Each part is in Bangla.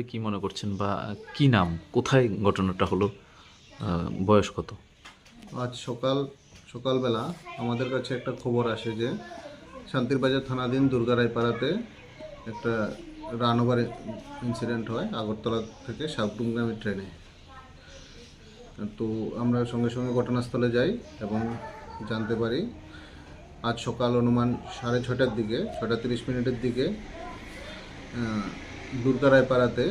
কি মনে করছেন বা কি নাম, কোথায় ঘটনাটা হলো, বয়স কত? আজ সকালবেলা আমাদের কাছে একটা খবর আসে যে শান্তিরবাজার থানাধীন দুর্গারায়পাড়াতে একটা রানওভার ইনসিডেন্ট হয় আগরতলা থেকে সাবরুমগামী ট্রেনে। তো আমরা সঙ্গে সঙ্গে ঘটনাস্থলে যাই এবং জানতে পারি আজ সকাল অনুমান 6:30টার দিকে, 6:30 দিকে দুর্গারায়পাড়াতে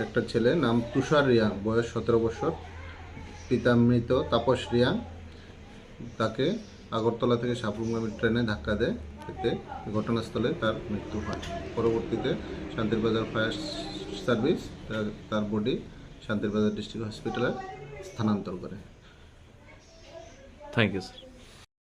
একটা ছেলে নাম তুষার রিয়াং, বয়স 17 বছর, পিতা মৃত তাপস রিয়াং, তাকে আগরতলা থেকে সাবরুমগামী ট্রেনে ধাক্কা দেয়। এতে ঘটনাস্থলে তার মৃত্যু হয়। পরবর্তীতে শান্তিরবাজার ফায়ার সার্ভিস তার বডি শান্তিরবাজার ডিস্ট্রিক্ট হসপিটালে স্থানান্তর করে। Thank you sir.